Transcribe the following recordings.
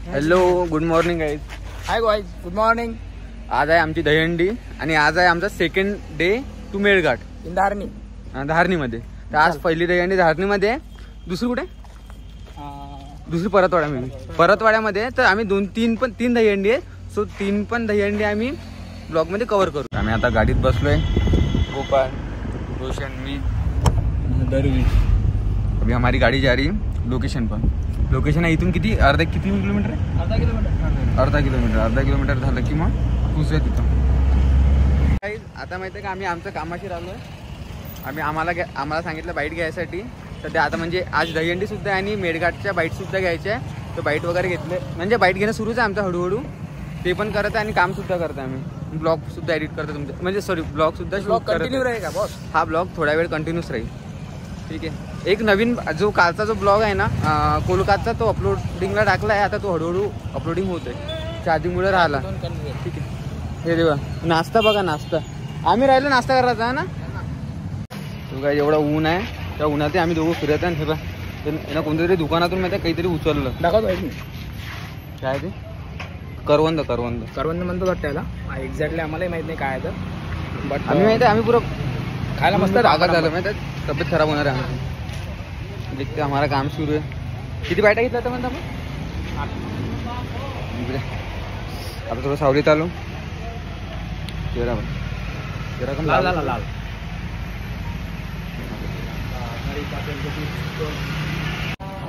Hello, good morning guys. Hi guys, good morning. आज आहे आमची दहीहंडी आणि आज आहे आमचा second day to Melghat in Dharni. धारणीमध्ये. तर आज पहिली दहीहंडी धारणीमध्ये, दुसरी कुठे? दुसरी परतवाड्यामध्ये. तर आम्ही तीन दहीहंडी आहे. सो तीन पण दहीहंडी आम्ही ब्लॉग मध्ये कव्हर करू. आम्ही आता गाडीत बसलोय. गोपाल, रोशन, मी, दरवी. अभी हमारी गाड़ी जा रही है लोकेशन पर. लोकेशन आहे इथून किती किलोमीटर आहे? अर्धा किलोमीटर झालं की मग पोहोचूया तिथं. आता माहिती आहे का, आम्ही आमच्या कामाशी राहिलोय. आम्हाला सांगितलं बाईट घ्यायसाठी. सध्या आता म्हणजे आज दहीहंडी सुद्धा आहे आणि मेळघाटच्या बाईट सुद्धा घ्यायच्या आहे. तर बाईट वगैरे घेतले म्हणजे बाईट घेणं सुरूच आहे आमचं हळूहळू. ते पण करत आहे आणि काम सुद्धा करत आहे आम्ही. ब्लॉग सुद्धा एडिट करतो तुमचं, म्हणजे सॉरी ब्लॉग सुद्धा शूट कंटिन्यू राहील का बॉस? हा ब्लॉग थोडा वेळ कंटिन्यूस राहील. ठीक आहे. एक नवीन जो कालचा जो ब्लॉग आहे ना कोलकाताचा, तो अपलोडिंगला टाकला आहे. आता तो हळूहळू अपलोडिंग होत आहे. चार्जिंगमुळे राहिला. ठीक आहे. हे देवा, नाश्ता बघा, नाश्ता आम्ही राहिलो नाश्ता करायचा आहे ना. तो काय एवढा ऊन आहे, त्या उन्हात आम्ही दोघं फिरत आहे. हे बघ, त्यांना कोणत्या तरी दुकानातून माहिती आहे काहीतरी उचललं. दाखवतो काय ते? करवंद म्हणतो वाटतं त्याला. एक्झॅक्टली आम्हालाही माहित नाही काय आहे तर. बट आम्ही माहिती आहे आम्ही पुरं खायला मस्त आघात झालं माहिती आहे. तब्येत खराब होणार आहे आमची. देखते हमारा काम सुरू आहे. किती बायटा घेतला तर म्हणता आपण? आता थोडं सावलीत आलो. तेरा कम लाल.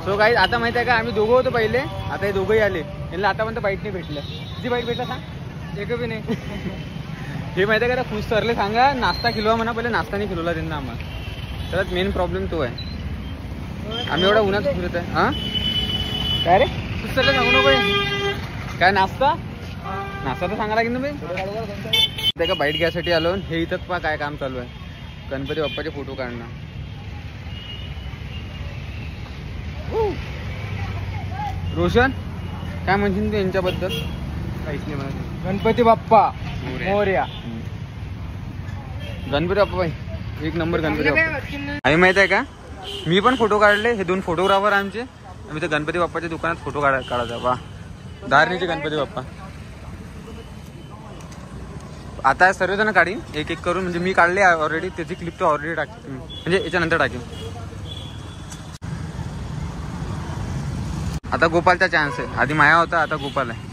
सो गाईज, आता माहिती आहे का आम्ही दोघं होतो पहिले. आता हे दोघंही आले. यांना आतापर्यंत बाईट नाही भेटलं. किती बाईट भेटला सांग? एक बी नाही. हे माहिती आहे का, खुश सरले सांगा नाश्ता खिलवा म्हणा. पहिले नाश्ता नाही खिलवला त्यांना आम्हाला. तर मेन प्रॉब्लेम तो आहे. आम्ही एवढा उन्हात फिरत आहे. हां काय रे, खुश सरले सांगू नको काय नाश्ता तर सांगा लागेल ना बाई. ते का बाईट घ्यायसाठी आलो. हे इथंच पहा काय काम चालू आहे. गणपती बाप्पाचे फोटो काढणं. रोशन, काय म्हणशील तू यांच्याबद्दल? काहीच नाही म्हणत. गणपती बाप्पा मोरया. गणपती बाप्पा बाई एक नंबर. गणपती बाप्पा आम्ही माहित आहे का, मी पण फोटो काढले. हे दोन फोटोग्राफर आमचे. आम्ही तर गणपती बाप्पाच्या दुकानात फोटो काढायचा. वा, धारणीचे गणपती बाप्पा. आता सर्वजण काढीन एक एक करून. म्हणजे मी काढले ऑलरेडी. त्याची क्लिप तो ऑलरेडी टाकते तुम्ही, म्हणजे याच्यानंतर टाकेन. आता गोपालचा चान्स आहे. आधी माया होता, आता गोपाल आहे.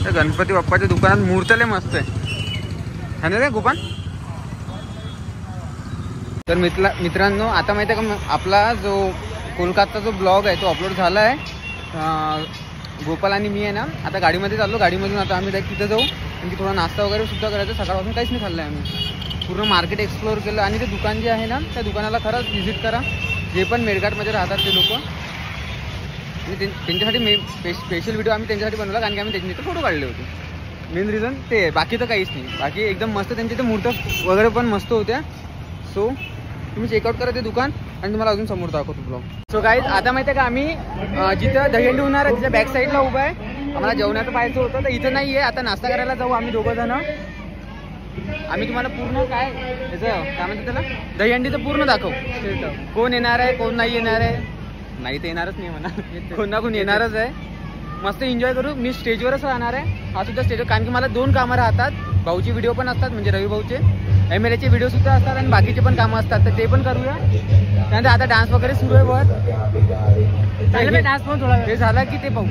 त्या गणपती बाप्पाच्या दुकानात मूर्तले मस्त आहे ना रे गोपाल. तर मित्रांनो, आता माहिती आहे का, आपला जो कोलकाताचा जो ब्लॉग आहे तो अपलोड झाला आहे. गोपाल आणि मी आहे ना आता गाडीमध्ये चाललो. गाडीमधून आता आम्ही डायरेक्ट तिथं जाऊ. आणखी थोडा नाश्ता वगैरे सुद्धा करायचा. सकाळपासून काहीच नाही खाल्लं आहे आम्ही. पूर्ण मार्केट एक्सप्लोअर केलं. आणि ते दुकान जे आहे ना, त्या दुकानाला खरंच व्हिजिट करा. जे पण मेळघाटमध्ये राहतात ते लोक. आणि त्यांच्यासाठी स्पेशल व्हिडिओ आम्ही त्यांच्यासाठी बनवला. कारण की आम्ही त्यांच्या इथे फोटो काढले होते. मेन रिझन ते आहे, बाकी तर काहीच नाही. बाकी एकदम मस्त. त्यांच्या इथे मूर्त्या वगैरे पण मस्त होत्या. सो तुम्ही चेकआउट करा ते दुकान आणि तुम्हाला अजून समोर दाखवतो ब्लॉग. सो गाईज, आता माहिती आहे का आम्ही जिथं दहीहंडी होणार आहे तिच्या बॅक साईडला उभं आहे. आम्हाला जेवणाचं पाहायचं होतं तर इथं नाही आहे. आता नाश्ता करायला जाऊ आम्ही दोघं जण. आम्ही तुम्हाला पूर्ण काय म्हणतात त्याला, दहीहंडीचं पूर्ण दाखवू. कोण येणार आहे, कोण नाही येणार आहे. नाही तर येणारच नाही म्हणा, कोण ना कोण येणारच आहे. मस्त एन्जॉय करू. मी स्टेजवरच राहणार आहे. हा सुद्धा स्टेजवर, कारण की मला 2 कामं राहतात. भाऊची व्हिडिओ पण असतात, म्हणजे रवी भाऊचे MLAचे व्हिडिओ सुद्धा असतात. आणि बाकीचे पण कामं असतात, तर ते पण करूया. त्यानंतर आता डान्स वगैरे सुरू आहे वर. डान्स पण थोडा हे झाला की ते पाहू.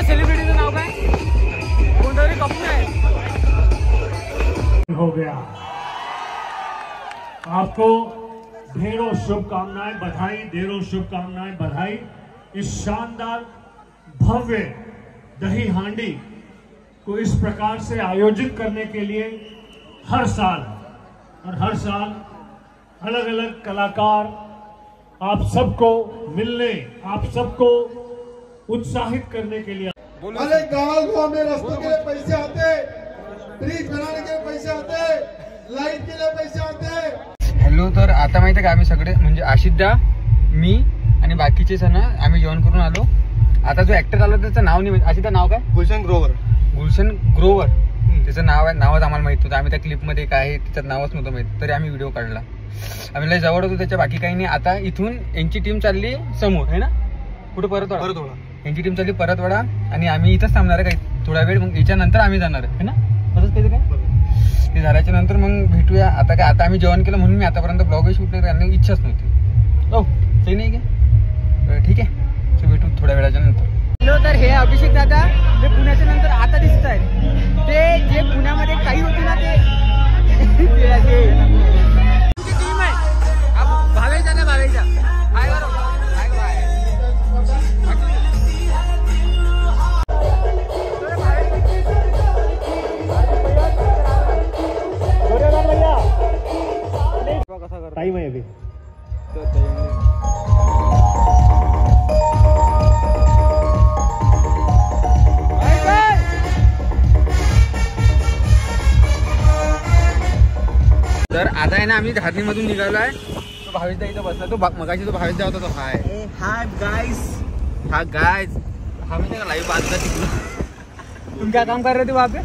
सेलिब्रिटीचं नाव काय? कोणतरी कपूर आहे. हो गया. आपको ढेरों शुभकामनाएं, बधाई. इस शानदार भव्य दही हांडी को इस प्रकार से आयोजित करने के लिए हर साल अलग अलग कलाकार आप सबको मिलने, आप सबको उत्साहित करने के लिए अरे गाँव में रस्तों के लिए पैसे आते, ब्रिज बनाने के लिए पैसे आते, लाईट के लिए पैसे आते. हॅलो. तर आता माहिती आहे का आम्ही सगळे म्हणजे आशिषदा, मी आणि बाकीचे सण आम्ही जेवण करून आलो. आता जो ऍक्टर आला त्याचं नाव नाही. आशिषदा नाव काय? गुलशन ग्रोवर. गुलशन ग्रोवर त्याचं नाव आहे. नावच आम्हाला माहित नव्हतं. आम्ही त्या क्लिपमध्ये काय आहे त्याचं नावच नव्हतं माहित, तरी आम्ही व्हिडिओ काढला. आम्ही लय जवळ होतो त्याच्या, बाकी काही नाही. आता इथून यांची टीम चालली समोर आहे ना, कुठे परतवाडा. यांची टीम चालली परतवाडा आणि आम्ही इथंच थांबणार आहे काही थोडा वेळ. मग याच्यानंतर आम्ही जाणार आहे ना, तसंच काही काय ते झाल्याच्या नंतर मग भेटूया. आता काय, आता आम्ही जेवण केलं म्हणून मी आतापर्यंत ब्लॉगही शूट करण्याची इच्छाच नव्हती. हो ते नाही का, ठीक आहे. सो भेटू थोड्या वेळाच्या नंतर. हॅलो. तर हे अभिषेक दादा ते पुण्याच्या नंतर आता दिसत आहेत. ते जे पुण्यामध्ये काही होते ना ते टीम आहे. भावेशा ना, भावेशा हाय बरोबर. टाइम है अभी. तर आता आहे ना आम्ही धारणीमधून निघालोय. तो भावेशदा इथं बसला. तो मगाशी तो भावेशदा होता. तो हाय हाय गाइस. हा गाइस हा म्हणजे का लाईव्ह बांधला तिकडून. तुम क्या काम कर रहे थे वहाँ पे?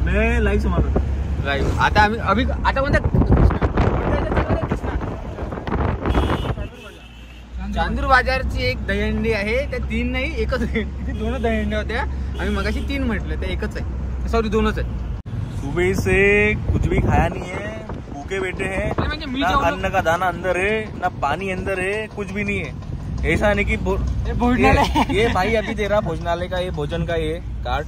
मैं लाईव्ह संभाल रहा था. लाईव्ह. आता आम्ही अभी आता कोणत्या चांदूर बाजारची एक दहीहंडी आहे. त्या 3 नाही एकच दहीहंडी. 2 दहीहंड्या होत्या. आम्ही मगाशी 3 म्हटलं, त्या एकच आहे. सॉरी 2च आहे. सुबह से कुछ भी खाया नहीं है, भूखे बैठे हैं. ना अन्न का दाना अंदर है, ना पानी अंदर है, कुछ भी नहीं है. ऐसा नहीं कि ये भाई अभी तेरा भोजनालय का ये भोजन का ये कार्ड,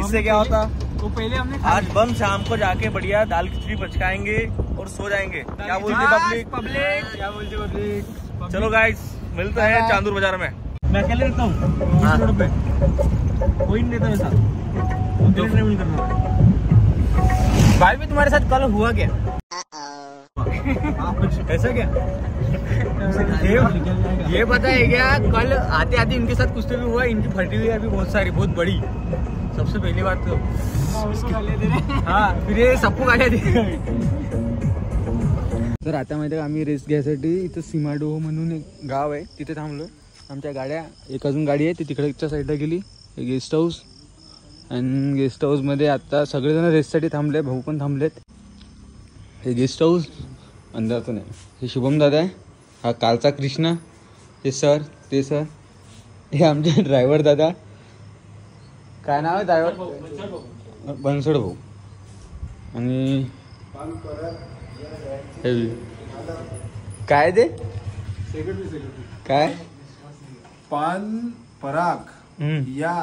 इससे क्या होता तो पहले हमने आज बम शाम को जाके बढ़िया दाल खिचड़ी पचकाएंगे और सो जाएंगे. क्या बोलते पब्लिक? क्या बोलते पब्लिक? चलो गाइस मिलते हैं चांदूर बाजार में. मैं अकेले रहता हूँ रोड पे, कोई नहीं रहता मेरे साथ. ट्रेवल करना भाई भी तुम्हारे साथ कल हुआ क्या? ऐसा क्या? ये पता है क्या, कल आते आते इनके साथ कुछ तो भी हुआ. इनकी फटी हुई है अभी बहुत सारी, बहुत बड़ी. सबसे पहली बात तो हाँ, फिर ये सबको गाड्या दे. तर आता माहिती आहे का, आम्ही रेस्ट घ्यायसाठी इथं सीमाडोह म्हणून एक गाव आहे तिथे थांबलो. आमच्या गाड्या, एक अजून गाडी आहे ती तिकडच्या साईडला गेली. हे गेस्ट हाऊस. आणि गेस्ट हाऊसमध्ये आता सगळेजण रेस्टसाठी थांबले. भाऊ पण थांबलेत. हे गेस्ट हाऊस अंधाराचं नाही. हे शुभम दादा आहे. हा कालचा कृष्णा. हे सर, ते सर. हे आमचे ड्रायव्हर दादा. काय नाव आहे ड्रायव्हर? बनसोड भाऊ. आणि काय ते काय पान पराग या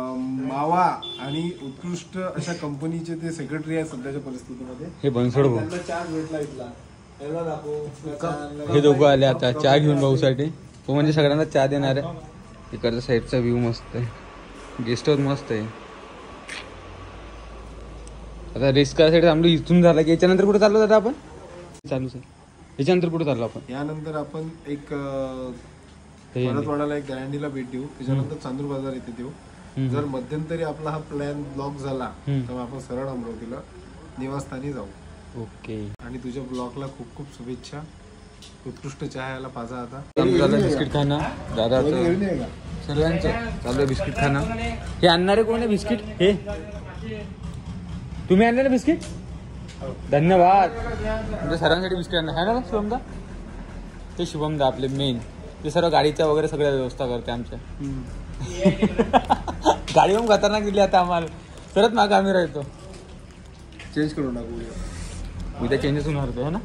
मावा आणि उत्कृष्ट अशा कंपनीचे ते सेक्रेटरी आहेत सध्याच्या परिस्थितीमध्ये. हे बनसोड भाऊ. त्यांना चहा भेटला इथला. हे दोघं आले आता चहा घेऊन भाऊसाठी. तो म्हणजे सगळ्यांना चहा देणार आहे. इकडचा साईडचा व्ह्यू मस्त आहे. गेस्ट हाऊस मस्त आहे. आता रेस्ट करायसाठी थांबलो. इथून झाला की याच्यानंतर कुठे चाललो दादा आपण? चालू सर. याच्यानंतर कुठे चाललो आपण? यानंतर आपण एक परतवाडाला एक दहीहंडीला भेट देऊ. त्याच्यानंतर चांदूर बाजार येथे देऊ. जर मध्यंतरी आपला हा प्लॅन ब्लॉक झाला तर आपण सरळ अमरावतीला निवासस्थानी जाऊ. ओके. आणि तुझ्या ब्लॉगला खूप खूप शुभेच्छा. उत्कृष्ट चहा याला पाजा. आता बिस्किट खाणं दादा सर्वांचं चालू आहे. बिस्किट खाणं. हे आणणारे कोण आहे बिस्किट? हे तुम्ही आणले ना बिस्किट? धन्यवाद. तुमच्या सर्वांसाठी बिस्किट आणलं आहे ना शुभमदा? ते शुभमदा आपले मेन. ते सर्व गाडीच्या वगैरे सगळ्या व्यवस्था करते आमच्या. गाडी पण खतरनाक दिली आता आम्हाला. परत मागं आम्ही राहतो. चेंज करू टाकू. उद्या चेंजेस होणार होतो ना.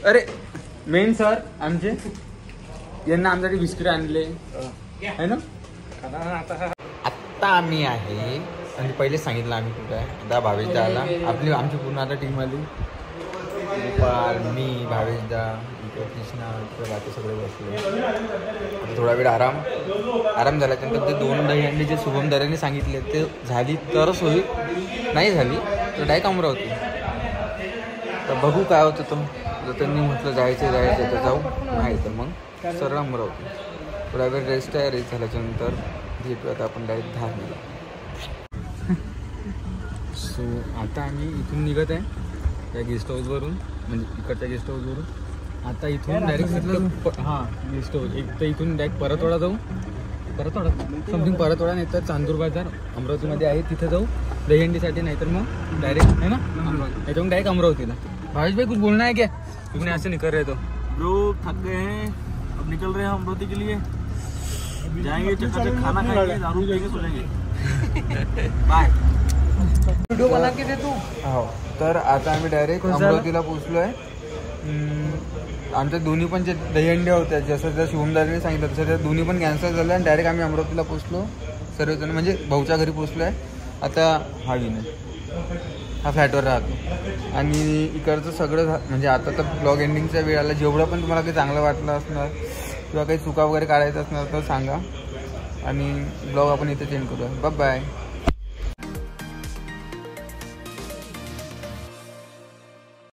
अरे मेन सर आमचे, यांना आमच्यासाठी बिस्किट आणले आहे ना. आत्ता आम्ही आहे आणि पहिले सांगितलं आम्ही कुठं आहे. आता भावेशदा आला. आमची पूर्ण आता टीम आली. गोपाल, मी, भावेशदा, इकडे कृष्णा, इकडे बाकी सगळे बसले. थोडा वेळ आराम झाल्यानंतर ते 2 दहीहंडी जे शुभम दादांनी सांगितले ते झाली तरच होईल. नाही झाली तर डायरेक्ट अमरावती. तर बघू काय होतं तो. जर त्यांनी म्हटलं जायचं तर जाऊ, नाही तर मग सरळ अमरावती. थोडा वेळ रेस्ट आहे. रेस्ट झाल्याच्यानंतर भेटू आता आपण डायरेक्ट धारणेला. सो आता आम्ही इथून निघत आहे त्या गेस्ट हाऊसवरून, म्हणजे इकडच्या गेस्ट हाऊसवरून. आता इथून डायरेक्ट हां गेस्ट हाऊस एक तर इथून डायरेक्ट परतवाडा जाऊ. परतवाडा समथिंग परतवाडा नाही तर चांदूर बाजार अमरावतीमध्ये आहे, तिथं जाऊ दहीहंडीसाठी. नाही तर मग डायरेक्ट है ना याच्याहून डायरेक्ट अमरावतीला. भावेश भाई कुछ बोलना है क्या? तुमने ऐसे नहीं कर रहे तो ब्रो थक गए हैं, अब निकल रहे हैं हम अमरावती के लिए. जाएंगे चकाचक खाना खाएंगे, दारू पिएंगे, सो जाएंगे. बाय. व्हिडिओ बना के दे तू. हो तर आता आम्ही डायरेक्ट अमरावतीला पोहोचलो आहे. आमच्या दोन्ही पण जे दहीहंड्या होत्या जसं त्या शुभमदारीने सांगितलं तसं त्या दोन्ही पण कॅन्सल झाल्या आणि डायरेक्ट आम्ही अमरावतीला पोहोचलो सर्वजण, म्हणजे भाऊच्या घरी पोहोचलो आहे. आता हा विनय हा फ्लॅटवर राहतो आणि इकडचं सगळं म्हणजे आता तर ब्लॉग एंडिंगच्या वेळेला जेवढं पण तुम्हाला काही चांगलं वाटलं असणार किंवा काही चुका वगैरे काढायचं असणार तर सांगा आणि ब्लॉग आपण इथे चेंज करूया. Bye bye.